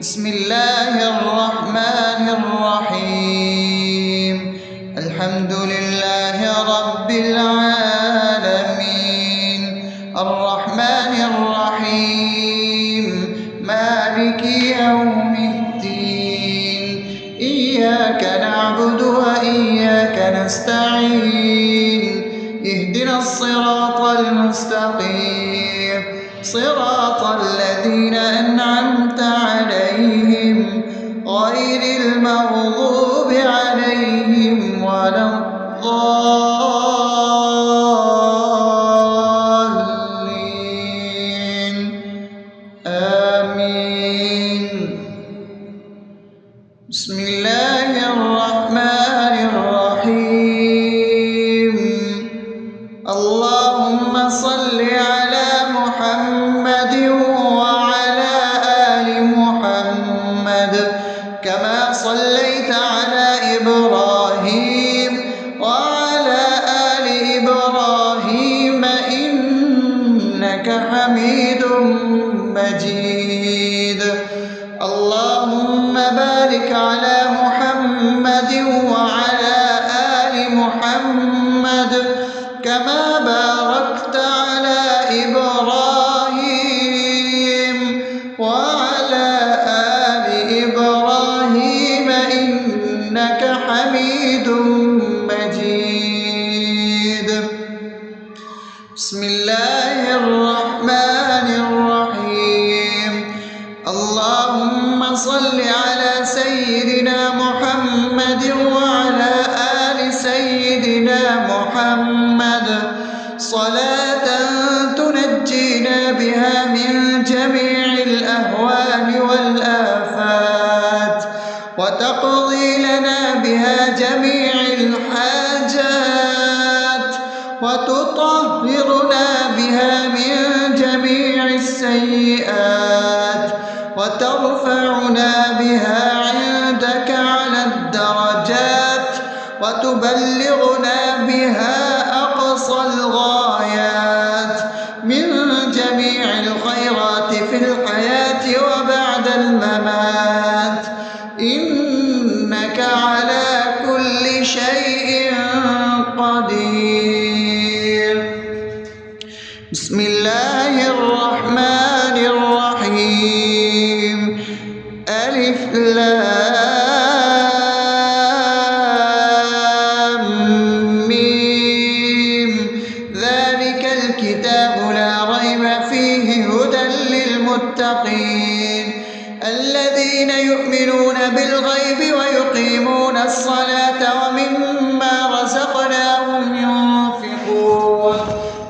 بسم الله الرحمن الرحيم. الحمد لله رب العالمين، الرحمن الرحيم، مالك يوم الدين. إياك نعبد وإياك نستعين، اهدنا الصراط المستقيم، صراط الذين أنعمت عليهم غير المغضوب عليهم ولا الضالين. آمين. بسم الله الرحمن الرحيم. اللهم صل على محمد وعلى آل محمد كما صليت على إبراهيم وعلى آل إبراهيم إنك حميد مجيد. اللهم بارك على محمد وعلى آل محمد كما باركت على إبراهيم وعلى آل إبراهيم إنك حميد مجيد. بسم الله الرحمن الرحيم. اللهم صل على سيدنا محمد وعلى آل سيدنا محمد صلاة تنجينا بها من جميع الأهوال والآفات، وتقضي لنا بها جميع الحاجات، وتطهرنا بها من جميع السيئات، وترفعنا بها عندك على الدرجات، وتبلغنا بها أقصى الغايات من جميع الخيرات في الحياة وبعد الممات، إنك على كل شيء قدير. بسم الله الرحمن الرحيم. ألف لام ميم. ذلك الكتاب لا ريب فيه هدى للمتقين الذين يؤمنون بالغيب ويقيمون الصلاة ومما رزقناهم ينفقون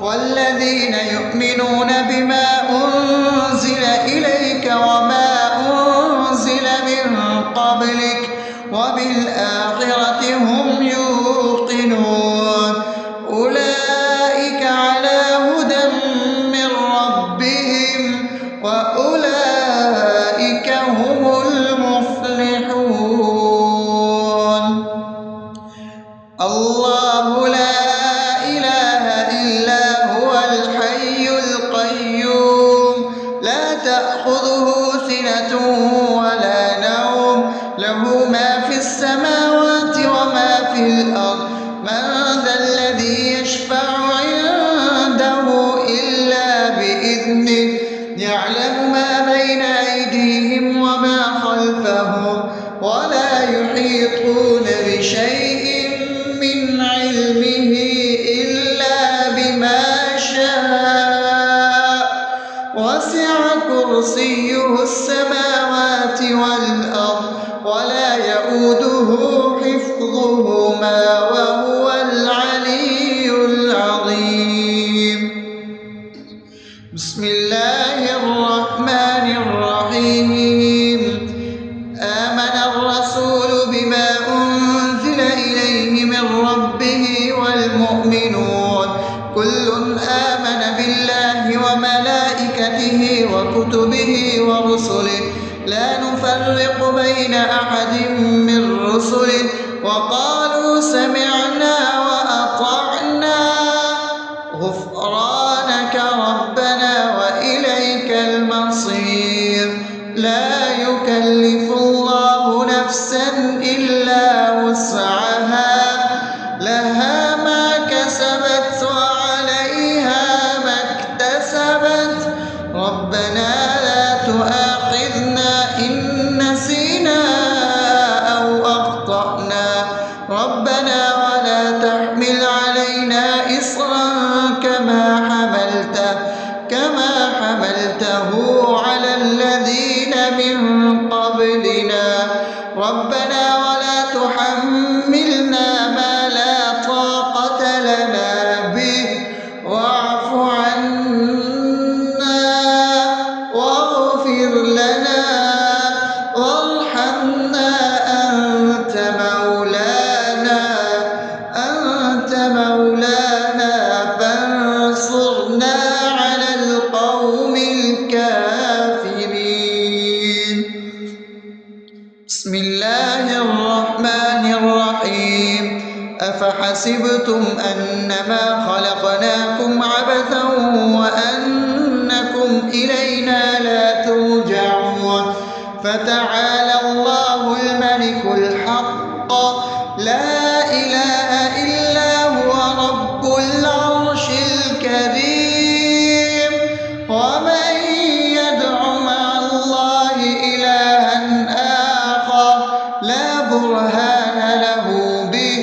والذين يؤمنون بما أنزل إليك وما أنزل من قبلك وبالآخرة هم يوقنون أولئك على هدى من ربهم وأولئك هم المفلحون. الله لا إله إلا هو الحي القيوم لا تأخذه سنة ولا نوم له ما في السماوات وما في الأرض. من ذا الذي يشفع عنده إلا بإذنه يعلم ما بين أيديهم وما خلفهم ولا يحيطون بشيء من علمه إلا بما شاء وسع كرسيه السماوات والأرض ولا يؤوده حفظهما وهو العلي العظيم. بسم الله الرحمن الرحيم. آمن الرسول بما أنزل إليه من ربه والمؤمنون كل آمن بالله وملائكته وكتبه ورسله لا نفرق بين أحد من رسله وقالوا سمعنا وأطعنا غفرانك ربنا وإليك المصير. لا يكلف يكلف الله نفسا إلا وسعها لها ما كسبت وعليها ما اكتسبت ربنا لا تؤاخذنا إن نسينا أو أخطأنا ربنا ولا تحمل علينا إصرا كما حملته على الذين من قبلنا ربنا ولا تحملنا ما لا طاقة لنا به واعف عنا واغفر لنا وارحمنا أنت مولانا فانصرنا على القوم الكافرين. بسم الله الرحمن الرحيم أفحسبتم أنما خلقناكم عبثا وأنكم إلينا لا ترجعون فتعالى الله الملك الحق لا إله إلا هو رب العرش الكريم ومن يدع مع الله إلها آخر لا برهان له به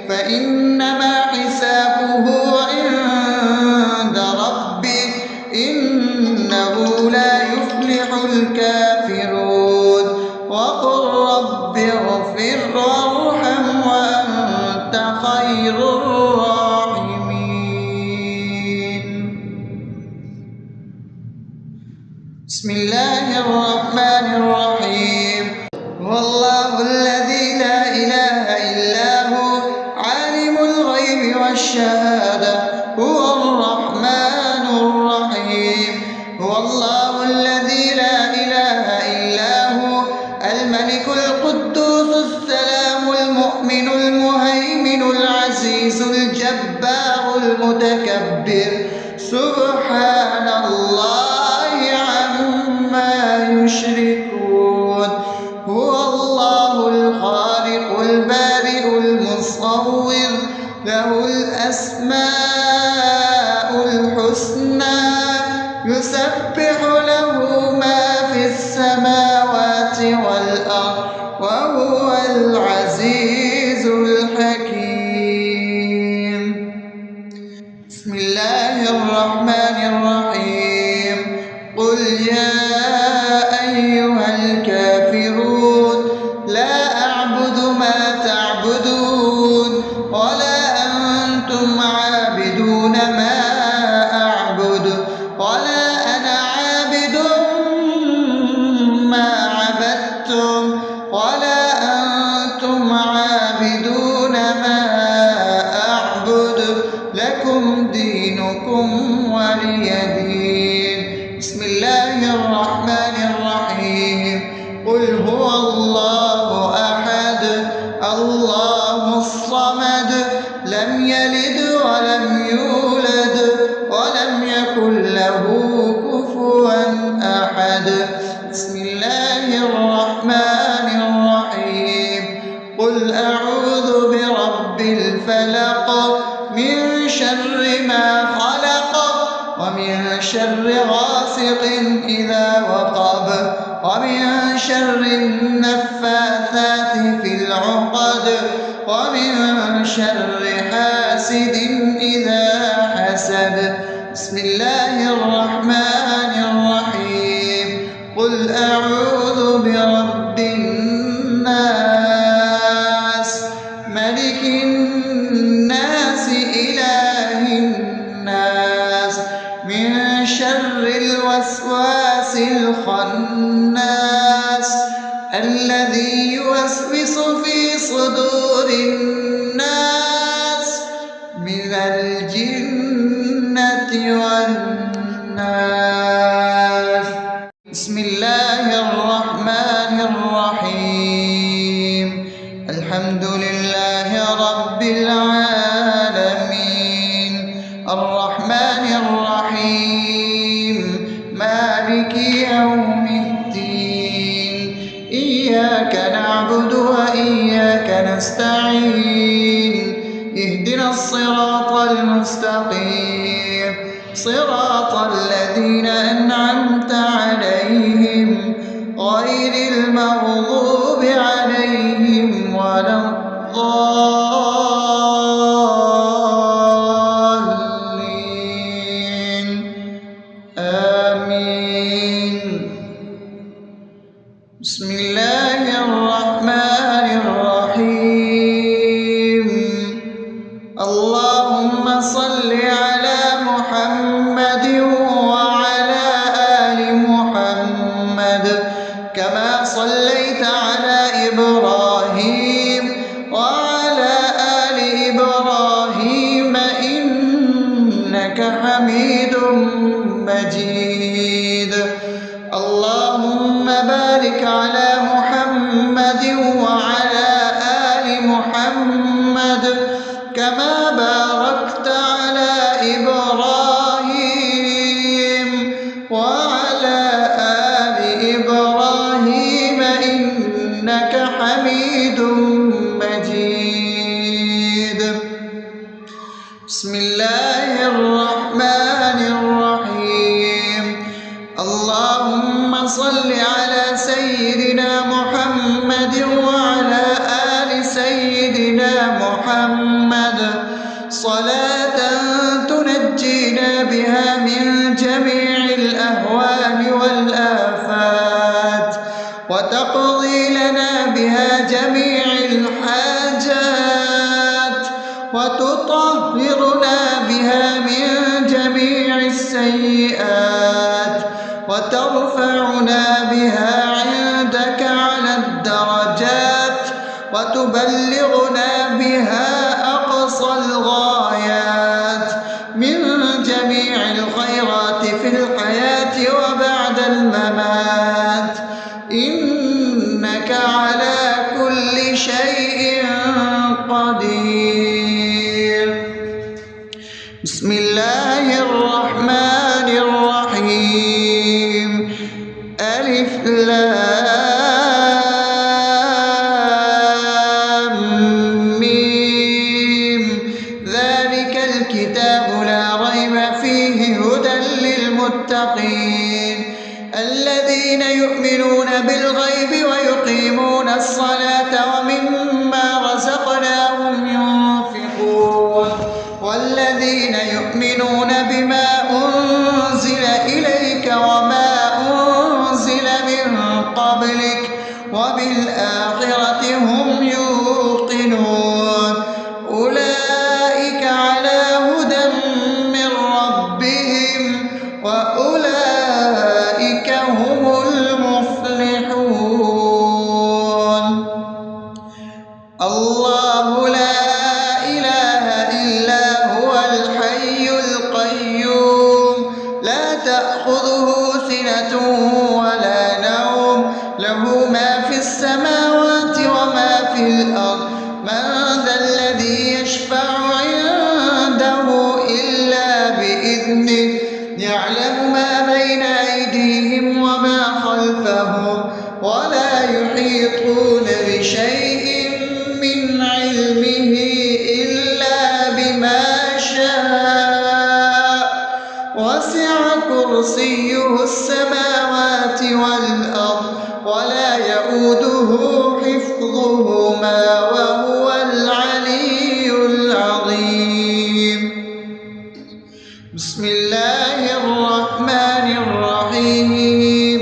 فإنما حسابه عند ربه إنه لا يفلح الكافرون وقل رب اغفر وارحم وأنت خير الراحمين. بسم الله الرحمن الرحيم هو الله الذي لا إله إلا هو عالم الغيب والشهادة هو الرحمن الرحيم هو الله الذي لا إله إلا هو الملك القدوس السلام المؤمن المهيمن العزيز الجبار المتكبر سبحان الله عما يشركون هو الله الخالق البارئ المصور له الأسماء الحسنى يسبح له ما في السماوات والأرض وهو العزيز الحكيم. بسم الله الرحمن الرحيم قل يا أيها الكافرون لا أعبد ما تعبدون ولا أنتم عابدون ما أعبد ولا أنا عابد ما عبدتم ولا أنتم عابدون ما أعبد لكم دينكم ولي دين. بسم الله الرحمن الرحيم قل هو الله أحد الله الصمد لم يلد ولم يولد ولم يكن له كفوا أحد. بسم الله الرحمن الرحيم قل أعوذ برب الفلق من شر ما خلق ومن شر غاسق إذا وقب ومن شر النفاثات في العقد ومن شر حاسد إذا حسد. بسم الله الرحمن الرحيم قل أعوذ برب الناس ملك الناس إله الناس من شر الوسواس الخناس الذي يوسوس في صدور الناس من الجنة والناس. بسم الله الرحمن الرحيم الحمد لله رب العالمين الرحمن الرحيم مالك يوم الدين إياك نعبد وإياك نستعين اهدنا الصراط المستقيم صراط الذين أنعمت عليهم غير المغضوب عليهم ولا الضالين آمين. بسم الله الرحمن الرحيم. اللهم صل على محمد وعلى آل محمد كما صليت على إبراهيم وعلى آل إبراهيم إنك حميد مجيد. اللهم بارك على محمد وعلى آل محمد كما باركت على إبراهيم وعلى آل إبراهيم إنك حميد مجيد. بسم الله الرحمن الرحيم. اللهم صل على سيدنا محمد وعلى آل سيدنا محمد صلاة تنجينا بها من جميع الأهوال والآفات وتقضي لنا بها جميع الحاجات وتطهرنا بها من جميع السيئات وترفعنا بها عندك على الدرجات وتبلغنا بها أقصى الغايات من جميع الخيرات في الحياة وبعد الممات إنك على كل شيء قدير. بسم الله الرحمن الرحيم. ألف لام ميم ذلك الكتاب لا ريب فيه هدى للمتقين الذين يؤمنون بالغيب ويقيمون الصلاة ومما رزقناهم ينفقون والذين يؤمنون بما أنزل إليك وما أنزل من قبلك وبالآخرة هم يوقنون أولئك على هدى من ربهم وأولئك هم المفلحون. الله لا إله إلا هو الحي القيوم لا تأخذه سنة ولا نوم له ما في السماوات وما في الأرض من ذا الذي يشفع عنده إلا بإذنه يعلم ما بين أيديهم وما خلفهم ولا يحيطون بشيء من علمه إلا بما شاء وسع كرسيه السماوات والأرض ولا يؤوده حفظهما وهو العلي العظيم. بسم الله الرحمن الرحيم.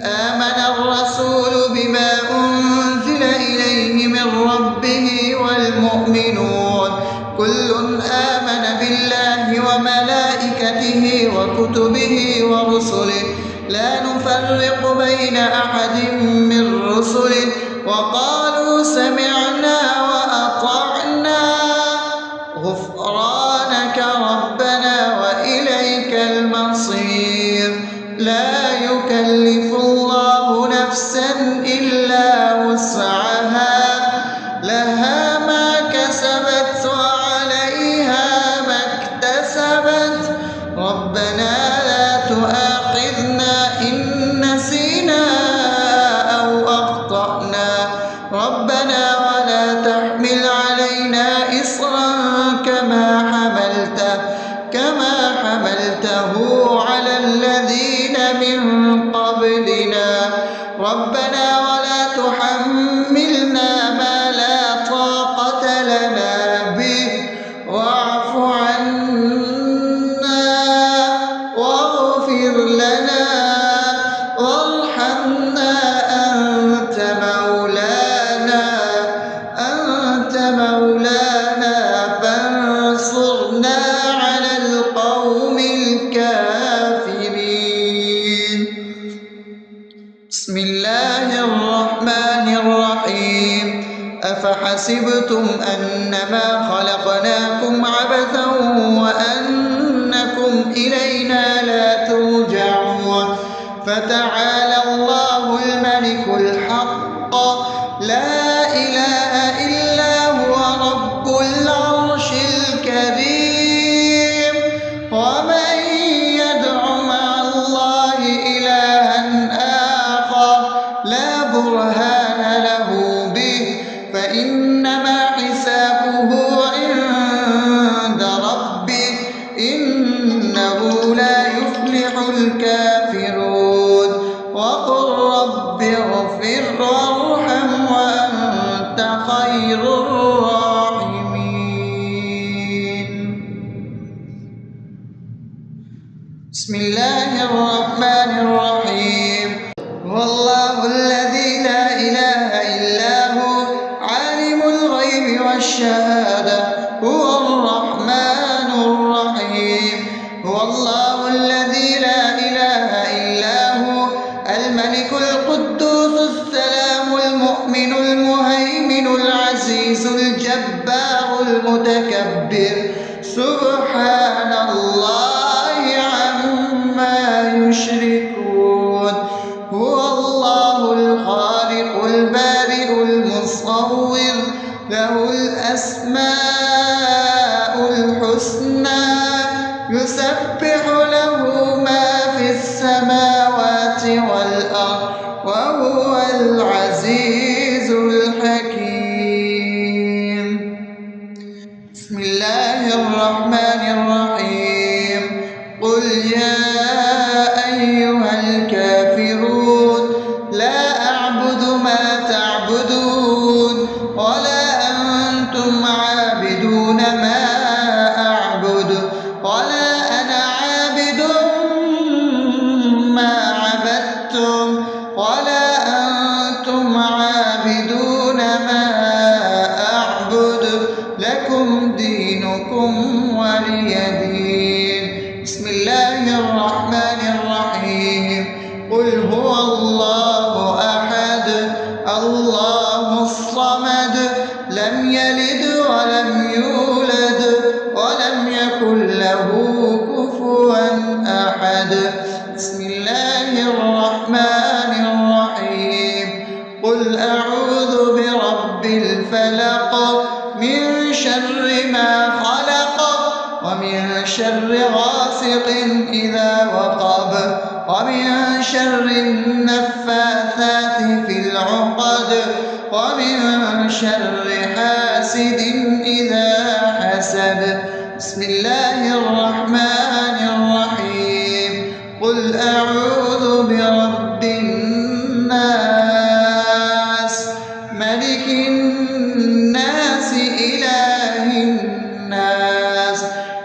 آمن الرسول بما أنزل إليه من ربه والمؤمنون كل آمن بالله وملائكته وكتبه ورسله لا نفرق بين أحد من رسله وقالوا سمعنا وأطعنا غفرانك ربنا وإليك المصير. لا يكلف الله نفسا إلا وسعها لها ما كسبت وعليها ما اكتسبت ربنا لا تؤاخذنا إن نسينا أو ربنا ولا تحملنا ما لا طاقة لنا به واعف عنا واغفر لنا وارحمنا أنت مولانا فانصرنا على القوم الكافرين. بسم الله الرحمن الرحيم. أفحسبتم أنما خلقناكم عبثا وأنكم إلينا لا ترجعون فتعالى الله الملك الحق لا إله إلا هو رب العرش الكريم. ومن يدع مع الله إلها آخر لا برهان له به فإنما حسابه عند ربه إنه لا يفلح الكافرون. وقل رب اغفر وارحم وأنت خير الراحمين. بسم الله الرحمن الرحيم. هو الله الذي لا إله إلا هو عالم الغيب والشهادة هو الرحمن الرحيم. هو الله الذي لا إله إلا هو الملك القدوس السلام المؤمن المهيمن العزيز الجبار المتكبر سبحان الله عما يشركون. هو الله الخالق البارئ المصور له الأسماء الحسنى يسبح له ما في السماوات والأرض وهو العزيز الحكيم. بسم الله الرحمن الرحيم. قل يا أيها الكافرون لا أعبد ما تعبدون ولا أنتم عابدون ما أعبد ولا أنا عابد ما عبدتم ولا أنتم عابدون ما أعبد لكم دينكم ولي دين. بسم الله الرحمن الرحيم. قل هو الله أحد الله الصمد لم يلد ولم يولد ولم يكن له كفوا أحد. بسم الله الرحمن الرحيم. قل أعوذ برب الفلق من شر ما خلق ومن شر غاسق إذا وقب ومن شر النفاثات في العقد ومن شر حاسد إذا حسد. بسم الله الرحمن الرحيم. قل أعوذ برب الناس ملك الناس إله الناس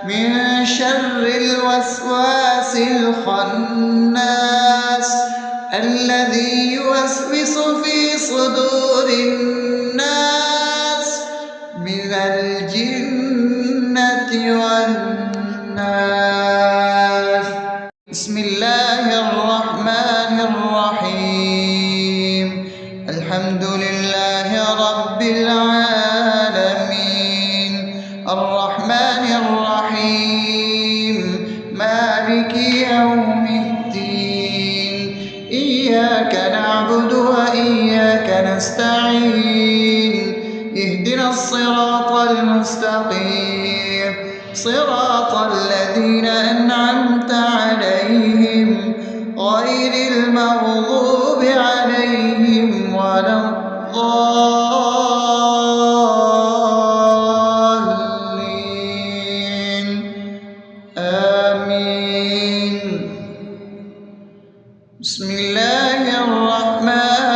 من شر الوسواس الخناس الذي يوسوس في صدور الناس من الجنة والناس. بسم الله الرحمن الرحيم. الحمد لله رب العالمين الرحمن الرحيم مالك يوم الدين إياك نعبد وإياك نستعين اهدنا الصراط المستقيم صراط الذين أنعمت عليهم غير المغضوب عليهم ولا الضالين آمين. بسم الله الرحمن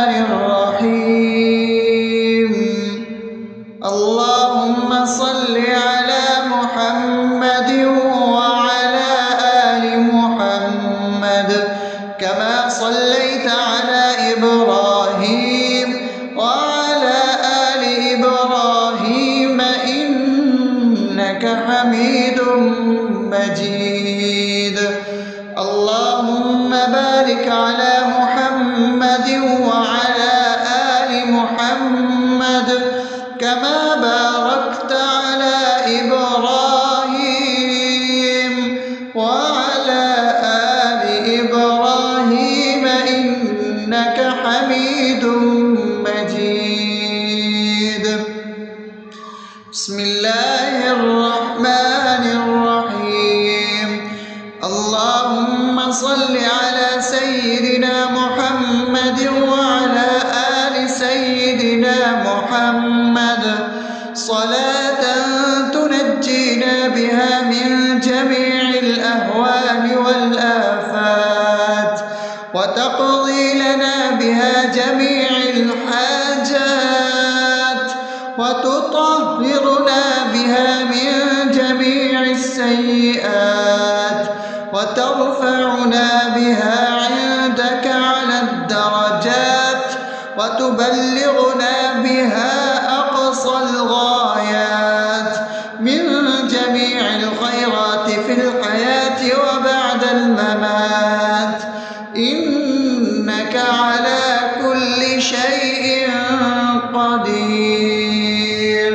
الحاجات وتطهرنا بها من جميع السيئات وترفعنا بها عندك على الدرجات وتبلغنا بها أقصى الغايات من جميع الخيرات في الحياة وبعد الممات، إنك على كل شيء قدير.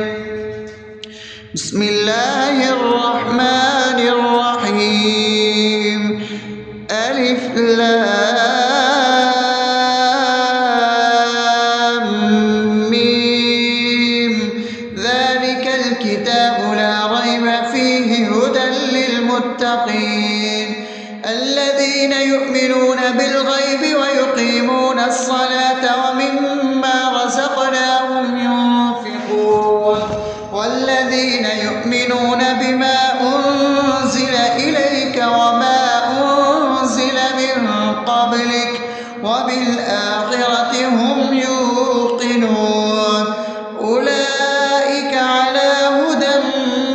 بسم الله الرحمن الرحيم. ألف لام ميم. ذلك الكتاب لا ريب فيه هدى للمتقين الذين يؤمنون بالغيب ويقيمون الصلاة ومما رزقناهم ينفقون والذين يؤمنون بما أنزل إليك وما أنزل من قبلك وبالآخرة هم يوقنون أولئك على هدى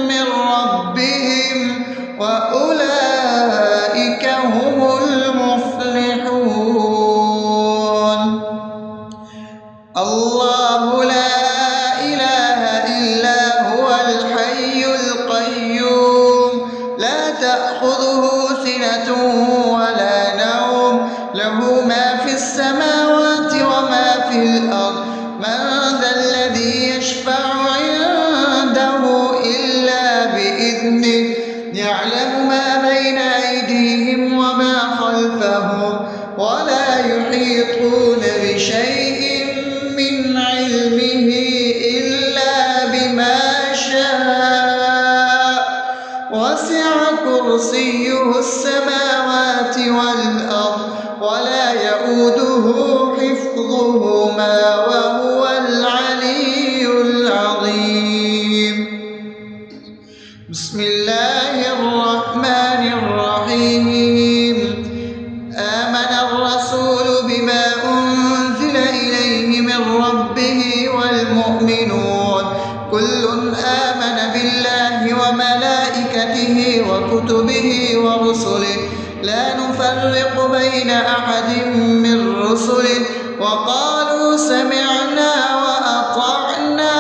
من ربهم وأولئك هم المفلحون. الله لا إله إلا هو الحي القيوم لا تأخذه سنة ولا نوم له ما في السماوات وما في الأرض من ذا الذي يشفع عنده إلا بإذنه يعلم ما بين أيديهم وما خلفهم ولا يحيطون بشيء من علمه إلا بما شاء وسع كرسيه السماوات والأرض ولا يؤوده حفظهما وهو العلي العظيم. بسم الله الرحمن الرحيم. آمن الرسول بما أنزل إليه من ربه والمؤمنون كل آمن بالله وملائكته وكتبه ورسله لا نفرق بين أحد من رسله وقالوا سمعنا وأطعنا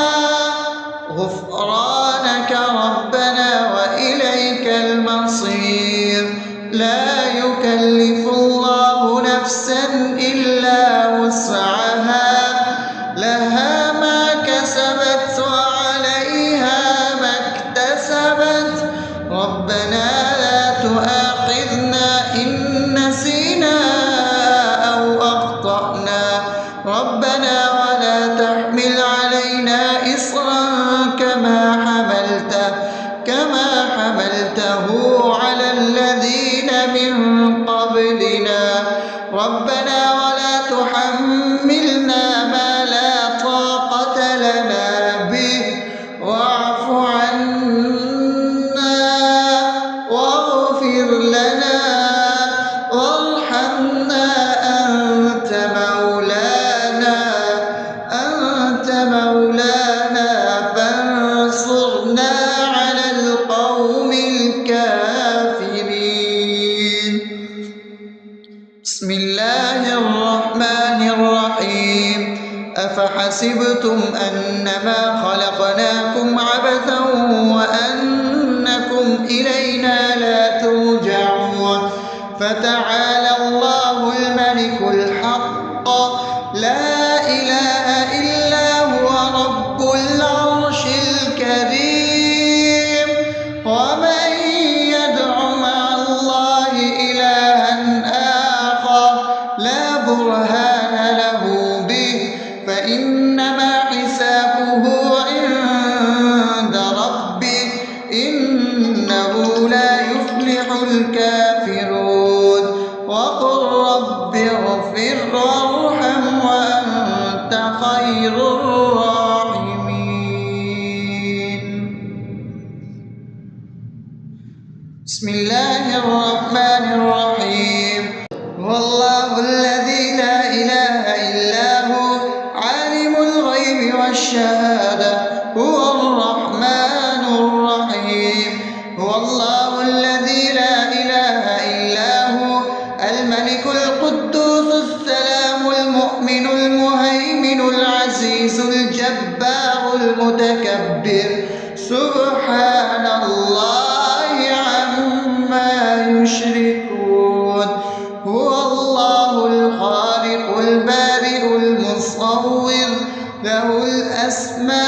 غفرانك ربنا وإليك المصير. لا يكلف الله نفسا إلا وسعها لها ما كسبت وعليها ما اكتسبت ربنا لا تؤاخذنا إن نسينا أو أخطأنا ربنا ولا تحمل علينا إصرا كما حملته على الذين من قبلنا ربنا ولا تحملنا ما لا طاقة لنا به واعف عنا واغفر لنا وارحمنا أنت مولانا فانصرنا على القوم الكافرين. بسم الله الرحمن الرحيم. أفحسبتم أنما خلقناكم عبثا وأنكم إلينا لا ترجعون فتعالى الله الملك الحق لا إله إلا هو رب العرش الكريم. ومن يدع مع الله إلها آخر لا برهان له به فإنما حسابه عند ربه إنه لا يفلح الكافرون. وقل رب اغفر وارحم وأنت خير الراحمين. بسم الله الرحمن الرحيم. هو الله الذي لا إله إلا هو الغيب والشهادة هو الرحمن الرحيم. هو الله الذي لا إله إلا هو الملك القدوس السلام المؤمن المهيمن العزيز الجبار المتكبر سبحان الله عما يشركون. هو الله الخالق البارئ المصور له الأسماء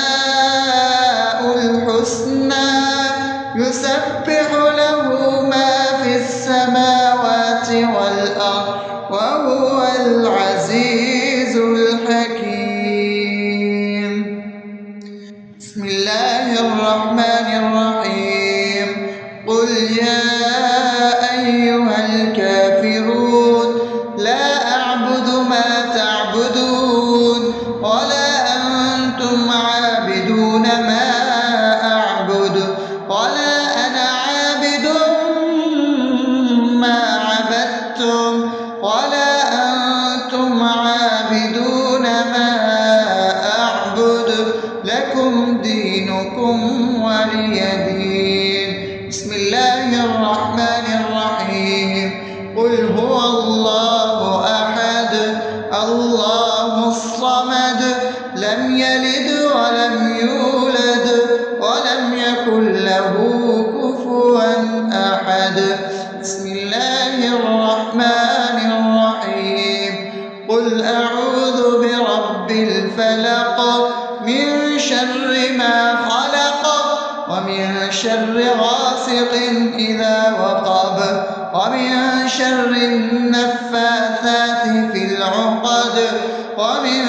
الحسنى يسبح له ما في السماوات والأرض وهو العزيز الحكيم. بسم الله الرحمن الرحيم. قل يا أيها الكافرون لا أعبد ما تعبدون ولا أنتم عابدون ما أعبد ولا أنا عابد ما عبدتم ولا أنتم عابدون ما أعبد لكم دينكم ولي دين. بسم الله الرحمن الرحيم. قل هو الله أحد الله الصمد لم يلد ولم يولد ولم يكن له كفوا أحد. بسم الله الرحمن الرحيم. قل أعوذ برب الفلق من شر ما خلق ومن شر غاسق إذا وقب ومن شر النفاثات في العقد ومن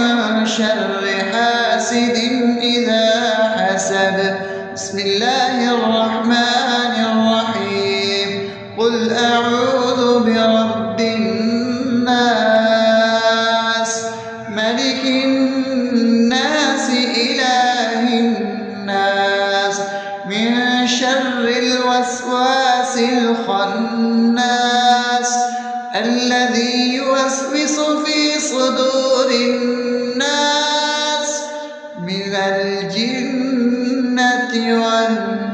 شر حاسد إذا حسد. بسم الله الرحمن الرحيم. قل أعوذ برب الناس ملك الناس إله الناس من شر الوسواس الخناس الذي يوسوس في صدور الناس من الجنة والناس.